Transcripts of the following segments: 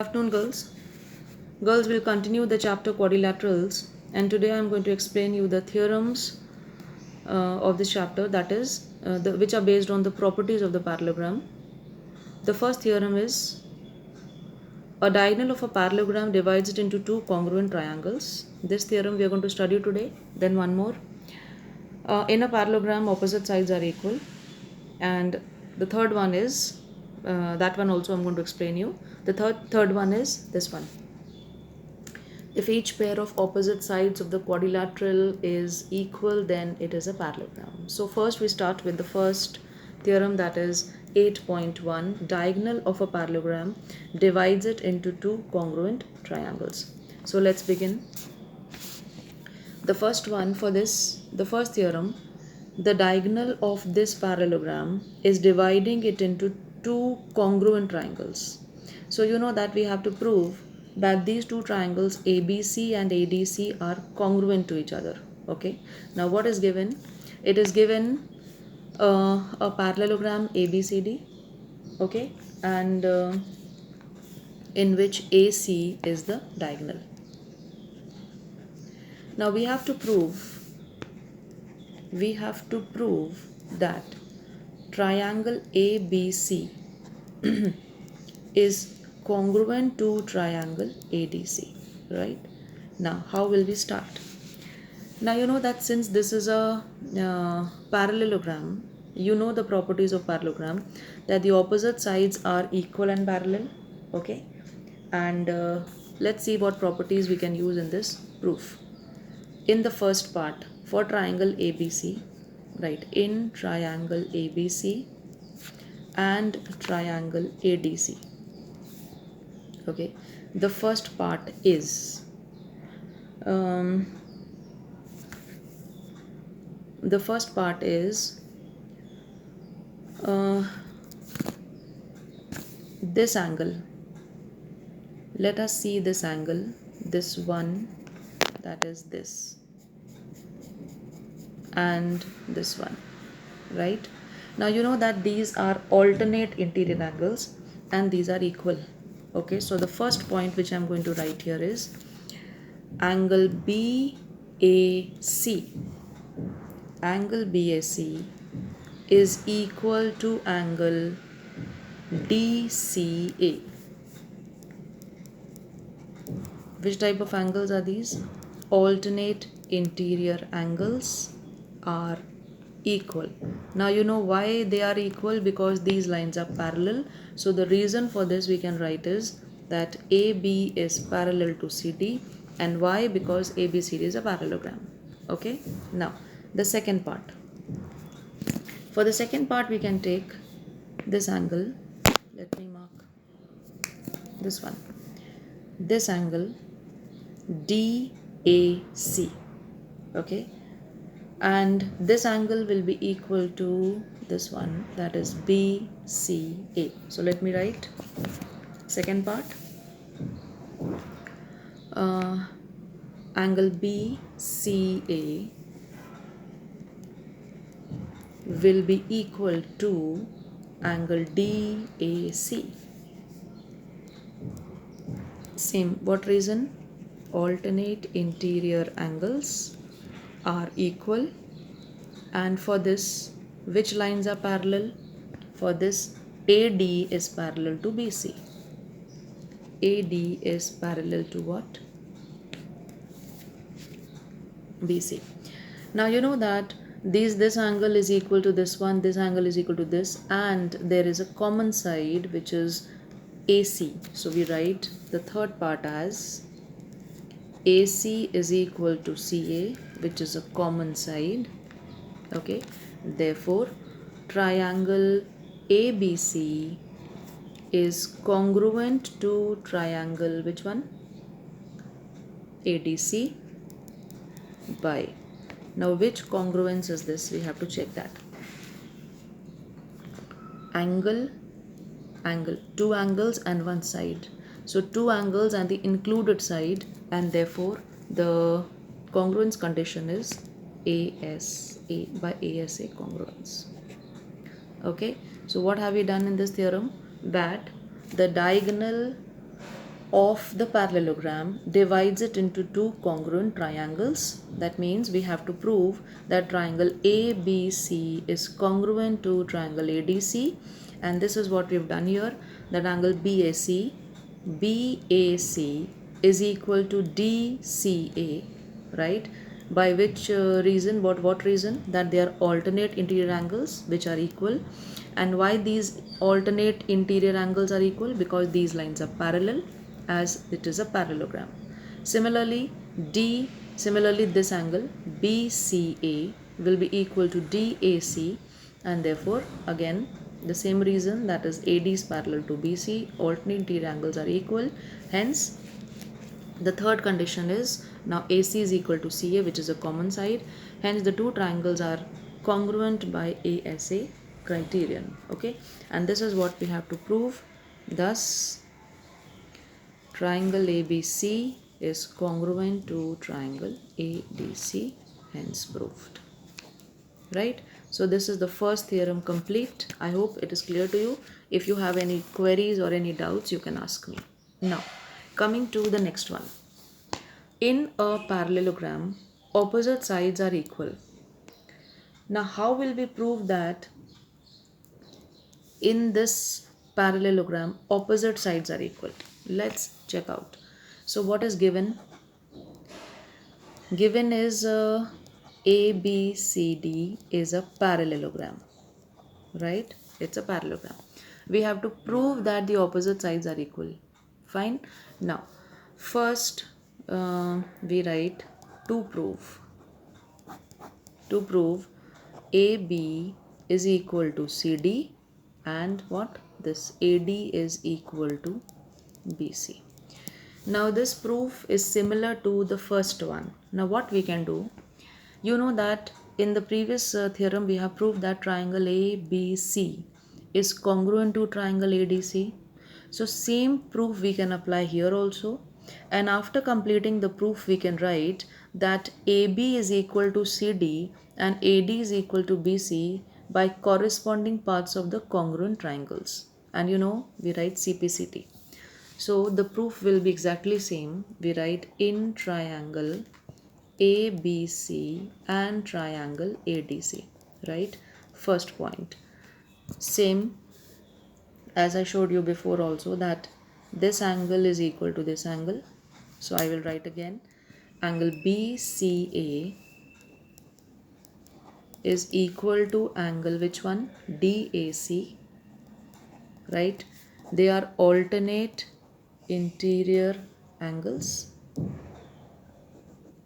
Good afternoon, girls. Girls, will continue the chapter quadrilaterals, and today I am going to explain you the theorems of this chapter, that is, which are based on the properties of the parallelogram. The first theorem is a diagonal of a parallelogram divides it into two congruent triangles. This theorem we are going to study today. Then one more. In a parallelogram, opposite sides are equal, and the third one is that one also I'm going to explain you. The third one is this one. If each pair of opposite sides of the quadrilateral is equal, then it is a parallelogram. So first we start with the first theorem, that is 8.1. Diagonal of a parallelogram divides it into two congruent triangles. So let's begin. The first one for this, the first theorem, the diagonal of this parallelogram is dividing it into two congruent triangles. So you know that we have to prove that these two triangles ABC and ADC are congruent to each other. Okay. Now what is given? It is given a parallelogram ABCD. Okay. And in which AC is the diagonal. Now we have to prove that triangle ABC is congruent to triangle ADC, right? Now how will we start? Now you know that since this is a parallelogram, you know the properties of parallelogram, that the opposite sides are equal and parallel. Okay, and let's see what properties we can use in this proof. In the first part, for triangle ABC, right, in triangle ABC and triangle ADC, okay, the first part is this angle. Let us see this angle, this one, that is this, and this one, right? Now you know that these are alternate interior angles and these are equal. Okay, so the first point which I'm going to write here is angle BAC. Angle BAC is equal to angle DCA. Which type of angles are these? Alternate interior angles are equal. Now you know why they are equal, because these lines are parallel. So the reason for this we can write is that AB is parallel to CD, and why? Because ABCD is a parallelogram. Okay, now the second part. For the second part we can take this angle. Let me mark this one. This angle DAC. Okay, and this angle will be equal to this one, that is BCA. So let me write second part. Angle BCA will be equal to angle DAC. Same. What reason? Alternate interior angles are equal, and for this, which lines are parallel? For this, AD is parallel to BC. AD is parallel to what? BC. Now you know that this angle is equal to this one, this angle is equal to this, and there is a common side which is AC. So we write the third part as AC is equal to CA, which is a common side. Okay, therefore triangle ABC is congruent to triangle, which one? ADC by. Now which congruence is this? We have to check that. Angle, two angles and one side. So two angles and the included side, and therefore the congruence condition is ASA, by ASA congruence. Okay, so what have we done in this theorem? That the diagonal of the parallelogram divides it into two congruent triangles. That means we have to prove that triangle ABC is congruent to triangle ADC, and this is what we've done here. That angle BAC is equal to DCA, right? By which reason, what reason? That they are alternate interior angles which are equal. And why these alternate interior angles are equal? Because these lines are parallel, as it is a parallelogram. Similarly this angle BCA will be equal to DAC, and therefore again the same reason, that is AD is parallel to BC, alternate interior angles are equal. Hence the third condition is now AC is equal to CA, which is a common side. Hence the two triangles are congruent by ASA criterion. Okay, and this is what we have to prove. Thus triangle ABC is congruent to triangle ADC, hence proved. Right? So this is the first theorem complete. I hope it is clear to you. If you have any queries or any doubts, you can ask me. Now, coming to the next one. In a parallelogram, opposite sides are equal. Now, how will we prove that in this parallelogram, opposite sides are equal? Let's check out. So, what is given? Given is ABCD is a parallelogram, right? It's a parallelogram. We have to prove that the opposite sides are equal. Fine. Now, first we write to prove. To prove AB is equal to CD, and what? This AD is equal to BC. Now this proof is similar to the first one. Now what we can do? You know that in the previous theorem we have proved that triangle ABC is congruent to triangle ADC. So same proof we can apply here also. And after completing the proof we can write that AB is equal to CD and AD is equal to BC by corresponding parts of the congruent triangles. And you know, we write CPCT. So the proof will be exactly same. We write in triangle ABC and triangle ADC, right? First point. Same as I showed you before also, that this angle is equal to this angle. So I will write again, angle BCA is equal to angle which one? DAC, right? They are alternate interior angles.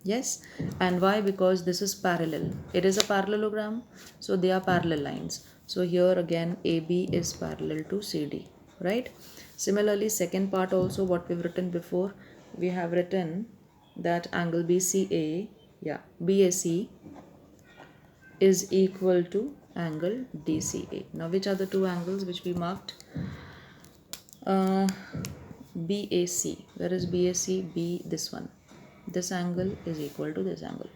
Yes, and why? Because this is parallel. It is a parallelogram, so they are parallel lines. So here again AB is parallel to CD, right? Similarly, second part also, what we've written before, we have written that angle BCA, BAC is equal to angle DCA. Now which are the two angles which we marked? BAC. Where is BAC? This one. This angle is equal to this angle.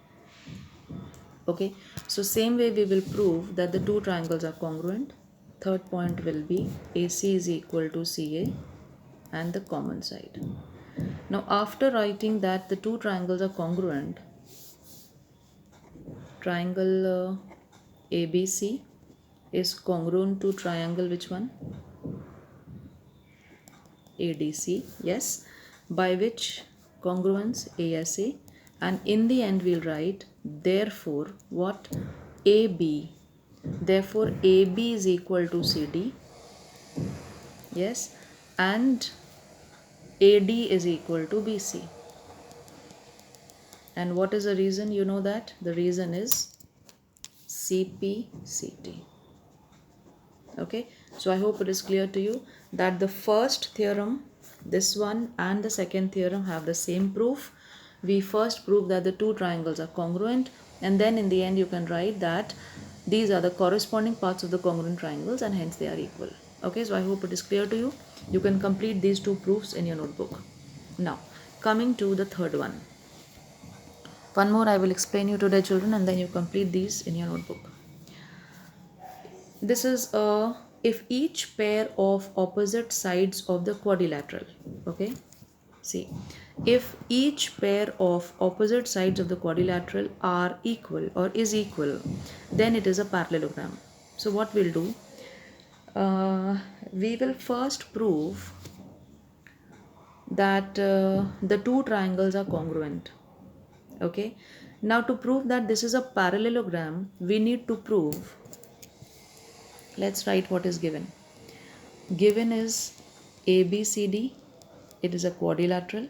Okay, so same way we will prove that the two triangles are congruent. Third point will be AC is equal to CA and the common side. Now after writing that the two triangles are congruent, triangle ABC is congruent to triangle which one? ADC, yes, by which congruence? ASA. And in the end we'll write therefore what? AB. Therefore AB is equal to CD, yes, and AD is equal to BC. And what is the reason? You know that the reason is CPCT. Okay, so I hope it is clear to you that the first theorem, this one, and the second theorem have the same proof. We first prove that the two triangles are congruent, and then in the end you can write that these are the corresponding parts of the congruent triangles and hence they are equal. Okay, so I hope it is clear to you. You can complete these two proofs in your notebook. Now coming to the third one. One more I will explain you today, children, and then you complete these in your notebook. This is if each pair of opposite sides of the quadrilateral, okay, See, if each pair of opposite sides of the quadrilateral are equal or is equal, then it is a parallelogram. So what we'll do, we will first prove that the two triangles are congruent. Okay, now to prove that this is a parallelogram, we need to prove, let's write what is given. Given is ABCD, it is a quadrilateral,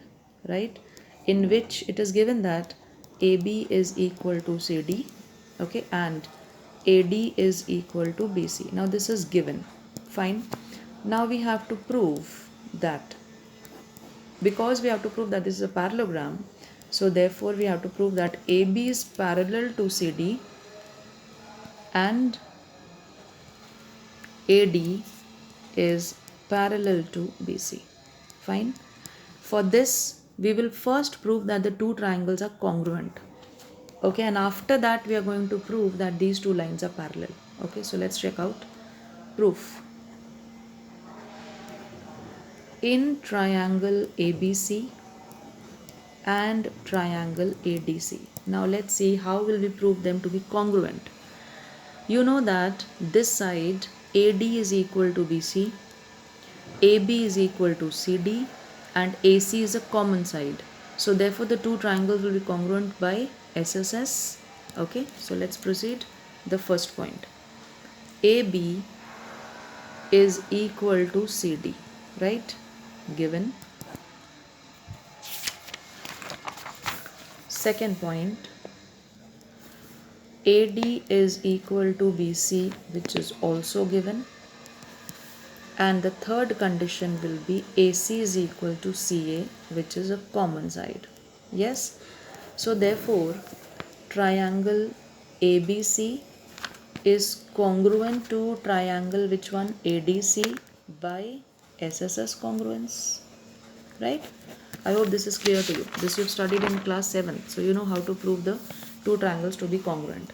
right, in which it is given that AB is equal to CD, okay, and AD is equal to BC. Now this is given, fine. Now we have to prove that, because we have to prove that this is a parallelogram, so therefore we have to prove that AB is parallel to CD and AD is parallel to BC. Fine. For this, we will first prove that the two triangles are congruent. Okay, and after that we are going to prove that these two lines are parallel. Okay, so let's check out proof. In triangle ABC and triangle ADC. Now let's see how will we prove them to be congruent. You know that this side AD is equal to BC, AB is equal to CD, and AC is a common side. So therefore the two triangles will be congruent by SSS. Okay, so let's proceed. The first point, AB is equal to CD, right? Given. Second point, AD is equal to BC, which is also given. And the third condition will be AC is equal to CA, which is a common side. Yes. So therefore, triangle ABC is congruent to triangle which one? ADC by SSS congruence. Right? I hope this is clear to you. This you've studied in class 7. So you know how to prove the two triangles to be congruent.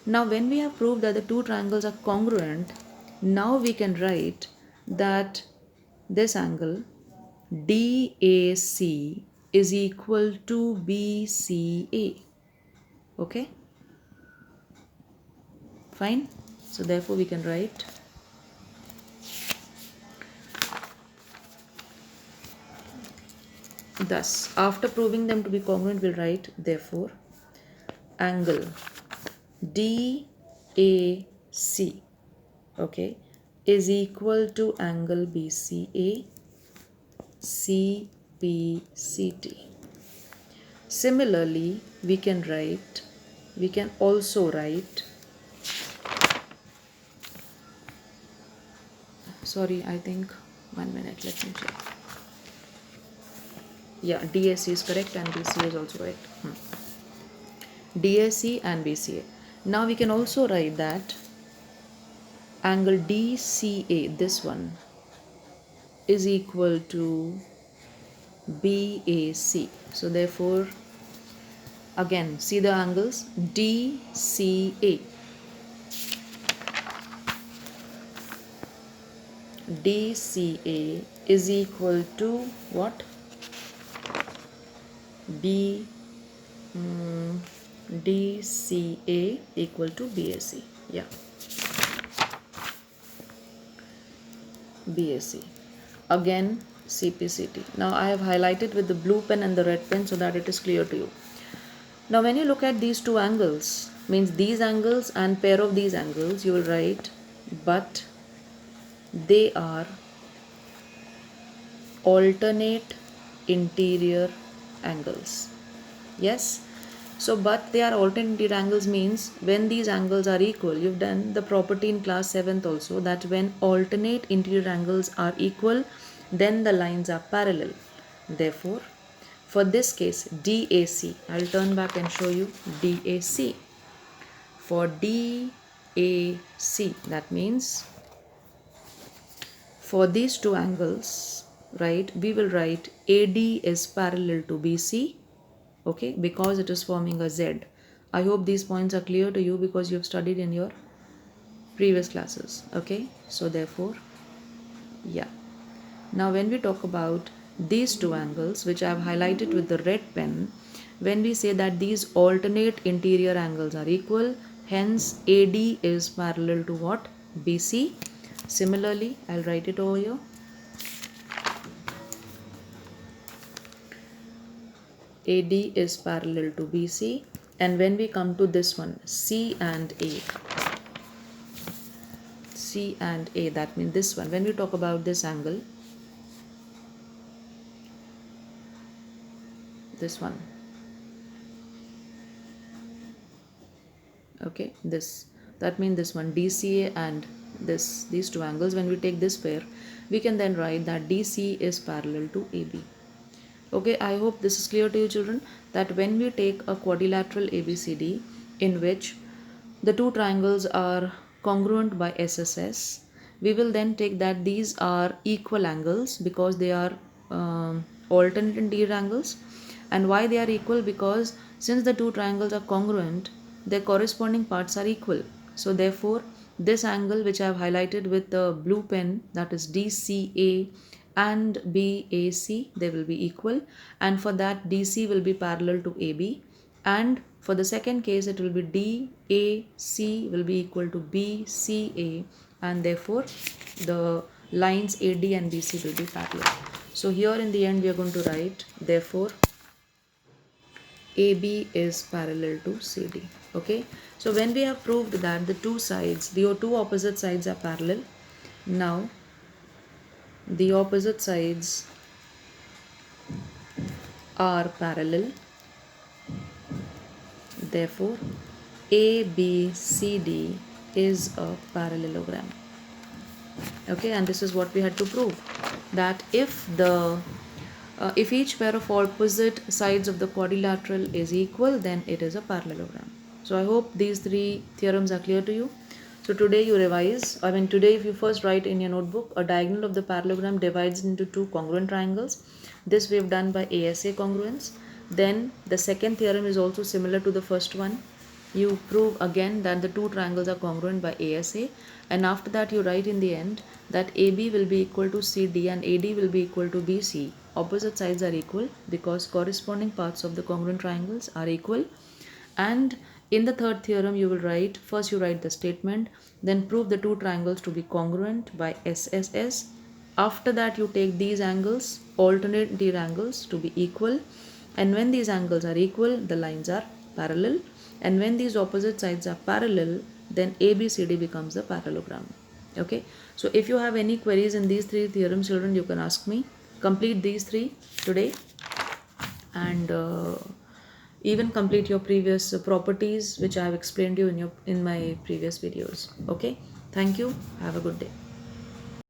Now when we have proved that the two triangles are congruent, now we can write that this angle DAC is equal to BCA. Okay? Fine? So therefore we can write thus. After proving them to be congruent, we'll write therefore angle DAC, okay, is equal to angle BCA CPCT. Similarly, we can also write, sorry, I think 1 minute, let me check. Yeah, DAC is correct and BCA is also correct. DAC and BCA. Now we can also write that angle DCA, this one, is equal to BAC. So therefore, again, see the angles DCA. DCA is equal to what? DCA equal to BAC. Yeah. BAC. Again, CPCT. Now I have highlighted with the blue pen and the red pen so that it is clear to you. Now when you look at these two angles, means these angles and pair of these angles, you will write but they are alternate interior angles. Yes. So but they are alternate angles means when these angles are equal, you've done the property in class 7th also, that when alternate interior angles are equal, then the lines are parallel. Therefore, for this case DAC, I'll turn back and show you DAC. For DAC, that means for these two angles, right, we will write AD is parallel to BC, okay, because it is forming a Z. I hope these points are clear to you because you have studied in your previous classes, okay. So therefore, yeah. Now when we talk about these two angles which I have highlighted with the red pen, when we say that these alternate interior angles are equal, hence AD is parallel to what? BC. Similarly, I'll write it over here. AD is parallel to BC, and when we come to this one, C and A, that means this one, when we talk about this angle, this one, okay, that means this one, DCA and these two angles, when we take this pair, we can then write that DC is parallel to AB. Okay, I hope this is clear to you, children, that when we take a quadrilateral ABCD in which the two triangles are congruent by SSS, we will then take that these are equal angles because they are alternate interior angles. And why they are equal? Because since the two triangles are congruent, their corresponding parts are equal. So therefore, this angle which I have highlighted with the blue pen, that is DCA and BAC, they will be equal, and for that DC will be parallel to AB, and for the second case it will be DAC will be equal to BCA, and therefore the lines AD and BC will be parallel. So here in the end we are going to write, therefore AB is parallel to CD. Okay, so when we have proved that the two opposite sides are parallel, now the opposite sides are parallel, therefore ABCD is a parallelogram. Okay, and this is what we had to prove, that if each pair of opposite sides of the quadrilateral is equal, then it is a parallelogram. So I hope these three theorems are clear to you. So today you revise, today if you first write in your notebook, a diagonal of the parallelogram divides into two congruent triangles. This we have done by ASA congruence. Then the second theorem is also similar to the first one. You prove again that the two triangles are congruent by ASA, and after that you write in the end that AB will be equal to CD and AD will be equal to BC. Opposite sides are equal because corresponding parts of the congruent triangles are equal. And in the third theorem you will write, first you write the statement, then prove the two triangles to be congruent by SSS. After that you take these angles, alternate interior angles, to be equal, and when these angles are equal, the lines are parallel, and when these opposite sides are parallel, then ABCD becomes a parallelogram. Okay, so if you have any queries in these three theorems, children, you can ask me. Complete these three today, and even complete your previous properties which I have explained to you in my previous videos. Okay, thank you, have a good day.